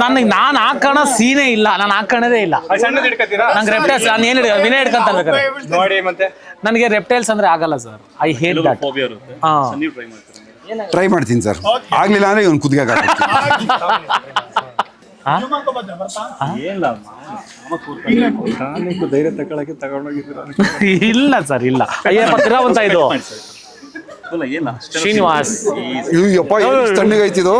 ನನಗೆ ನಾನು ಹಾಕೋಣ ಸೀನೇ ಇಲ್ಲ, ನಾನು ಹಾಕೋಣದೇ ಇಲ್ಲ. ನಂಗೆ ರೆಪ್ಟೈಲ್ಸ್, ನಾನು ಏನು ವಿನಯ ಹಿಡ್ಕೊಂತ ನೋಡಿ ಮತ್ತೆ ನನಗೆ ರೆಪ್ಟೈಲ್ಸ್ ಅಂದ್ರೆ ಆಗಲ್ಲ sir. I hate that. Try ಮಾಡ್ತೀನಿ ಸರ್. ಆಗ್ಲಿಲ್ಲ ಅಂದ್ರೆ ಇವನು ಕುದ್ಗೆ ಧೈರ್ಯ ತಗೊಳಕ್ಕೆ ತಗೊಂಡೋಗಿದ್ದೀರ. ಇಲ್ಲ ಸರ್, ಇಲ್ಲ. ಅಯ್ಯಪ್ಪ ತಿರಾವಂತ ಇದು ಶ್ರೀನಿವಾಸ್. ಯಪ್ಪ ತಣ್ಣಗೈತಿದು.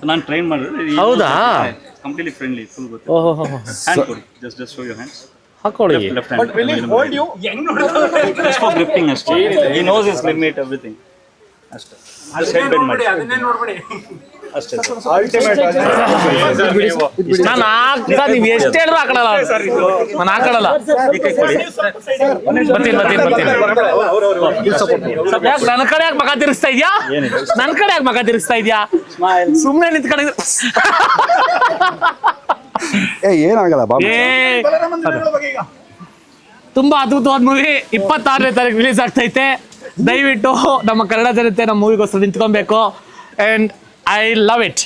ನಾನು ಟ್ರೈನ್ ಮಾಡಿದ್ರೆ ಹೌದಾ? ಕಂಪ್ಲೀಟ್ಲಿ ಫ್ರೆಂಡ್ಲಿ, ಫುಲ್ ಗೊತ್ತು. ಓಹೋ, ಹ್ಯಾಂಡ್ ಕೊಡಿ, ಜಸ್ಟ್ ಶೋ ಯುವರ್ ಹ್ಯಾಂಡ್ಸ್. ಹಾಕೊಳ್ಳಿ. Left hand. Just for gripping ಅಷ್ಟೇ. He knows his limit everything ಅಷ್ಟೇ. ಸೈಡ್ ಬೆಂಡ್ ಮಾಡಿ ಅಷ್ಟೇ. ಅಲ್ಟಿಮೇಟ್ ನಾನು ಹಾಕ್ತಾ ನೀವು ಎಷ್ಟು ಹೇಳಿದ್ರು ಹಾಕೊಳ್ಳಲ್ಲ. ನಾನು ಹಾಕೊಳ್ಳಲ್ಲ. ಯಾಕೆ ನನ್ನ ಕಡೆ ಯಾಕೆ ಮಗ ತಿರ್ಸ್ತಾ ಇದೆಯಾ? ನನ್ನ ಕಡೆ ಯಾಕೆ ಮಗ ತಿರ್ಸ್ತಾ ಇದೆಯಾ? ಸುಮ್ಮನೆ ನಿಂತ್ಕೊಂಡಿದ್ರೆ ಏನಾಗಲ್ಲ ಬಾಬು. ತುಂಬಾ ಅದ್ಭುತವಾದ ಮೂವಿ. 26ನೇ ತಾರೀಕು ರಿಲೀಸ್ ಆಗ್ತೈತೆ. ದಯವಿಟ್ಟು ನಮ್ಮ ಕನ್ನಡ ಜನತೆ ನಮ್ಮ ಮೂವಿಗೋಸ್ಕರ ನಿಂತ್ಕೊಬೇಕು. And I love it.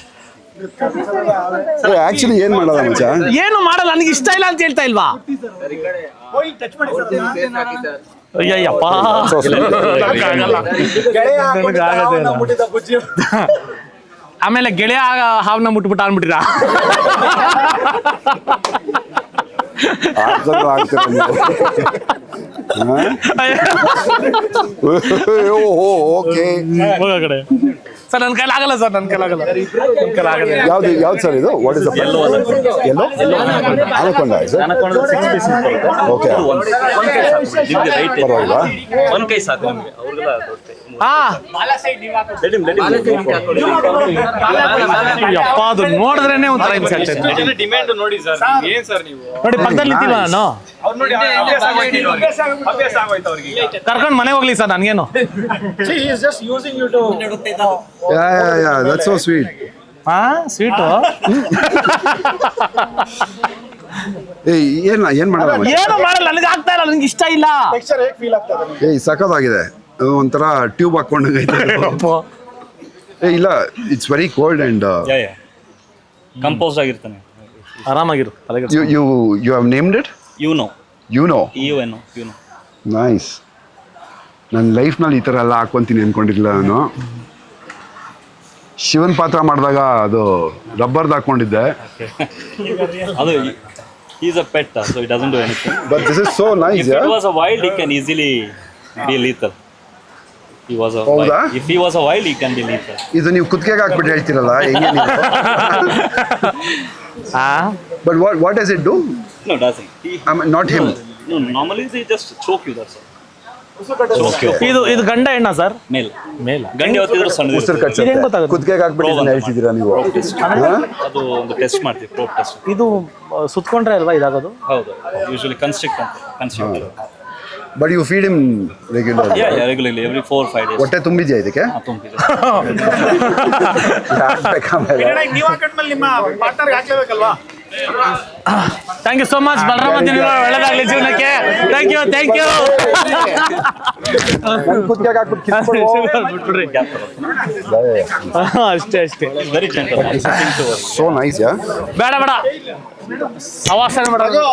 Actually ಏನ್ ಮಾಡಲ್ಲ ಮಚ್ಚ, ಏನು ಮಾಡಲ್ಲ. ನನಗೆ ಇಷ್ಟ ಇಲ್ಲ ಅಂತ ಹೇಳ್ತಾ ಇಲ್ವಾ? ಅಯ್ಯಪ್ಪ, ಆಮೇಲೆ ಗೆಳೆಯ ಹಾವನ್ನ ಮುಟ್ಬಿಟ್ಟ ಅನ್ಬಿಟ್ಟಿರ. ಓಕೆ ಸರ್ ನನ್ನ ಕೈಲಿ ಆಗಲ್ಲ ಸರ್, ನನ್ನ ಕೈಲಿ ಆಗಲ್ಲ. ಯಾವ್ದು ಸರ್ ಇದು? What is yellow anaconda okay ಪರವಾಗಿಲ್ವಾ? ಒಂದು ಕೈ ಸಾಕು ನಿಮಗೆ. ಅವ್ರಿಗೆಲ್ಲ ಯಪ್ಪ, ಅದು ನೋಡಿದ್ರೇನೆ ಒಂಥರ ಡಿಮ್ಯಾಂಡ್ ನೋಡಿ ಸರ್. ಏನ್ ಸರ್ ನೀವು ನೋಡಿ ಪಕ್ಕದಲ್ಲಿ ನಿಂತಿಲ್ಲ ನಾನು. ಕರ್ಕೊಂಡು ಮನೆಗೆ ಹೋಗ್ಲಿ ಸರ್, ನನ್ಗೇನು. Yeah, that's so sweet. Sweet ಏನ್ ಮಾಡಲ್ಲ, ಏನು ಮಾಡಲ್ಲ. ನನಗೆ ಆಗ್ತಾ ಇಲ್ಲ, ನನಗೆ ಇಷ್ಟ ಇಲ್ಲ. ಸಖತ್ತಾಗಿದೆ. ಒಂಥರ ಟ್ಯೂಬ್ ಹಾಕೊಂಡಂಗೈತೆ. ಇಲ್ಲ, it's very cold and compose ಆಗಿರ್ತಾನೆ. ಆರಾಮಾಗಿರು. You have named it? You know. Nice. ನನ್ನ ಲೈಫ್ನಲ್ಲಿ ಈ ಥರ ಎಲ್ಲ ಹಾಕ್ಕೊಂತೀನಿ ಅನ್ಕೊಂಡಿರ್ಲಿಲ್ಲ ನಾನು. ಶಿವನ್ ಪಾತ್ರ ಮಾಡಿದಾಗ ಅದು ರಬ್ಬರ್ದು ಹಾಕೊಂಡಿದ್ದೆ. ಅದು he's a pet, so he doesn't do anything. But this is so nice. If it was a wild, he can easily be lethal. He was a wild. If he was a wild, he can be lethal. ಇದು ನೀವು ಕುತ್ತಿಗೆಗೆ ಹಾಕ್ಬಿಟ್ಟು ಹೇಳ್ತಿರಲ್ಲ ಹೆಂಗೆ ನೀವು? But what does it do? No, doesn't. I mean, not him. No, normally they just choke you, that's all. ಇದು ಗಂಡ ಹೆಣ್ಣ sir? ಮೇಲ್. ಗಂಡ ಯಾವತ್ತಿದ್ರು ಸಣ್ಣ ಉಸಿರು ಕಟ್ಸುತ್ತೆ. ಕುತ್ತಿಗೆಗೆ ಹಾಕ್ಬಿಟ್ಟು ಹೇಳ್ತಿದ್ದೀರಾ ನೀವು? ಅದು ಒಂದು ಟೆಸ್ಟ್ ಮಾಡ್ತೀವಿ, ಪ್ರೋಬ್ ಟೆಸ್ಟ್. ಇದು ಸುತ್ಕೊಂಡ್ರೆ ಅಲ್ವಾ ಇದಾಗೋದು? ಹೌದು, ಯೂಶುವಲಿ ಕನ್ಸ್ಟ್ರಿಕ್ಟ್ ಅಂತ constrict. But you feed him regularly? Yeah, regularly, every 4 or 5 days. ಹೊಟ್ಟೆ ತುಂಬಿದ್ಯಾ ಇದಕ್ಕೆ? ತುಂಬಿದೆ. Thank you so much Balarama. ಒಳ್ಳೆದಾಗಲಿ ಜೀವನಕ್ಕೆ. Thank you. ಅಷ್ಟೇ. Very gentle. So nice, yeah. ಬೇಡ ಸವಾಸನೆ ಮಾಡೋದು.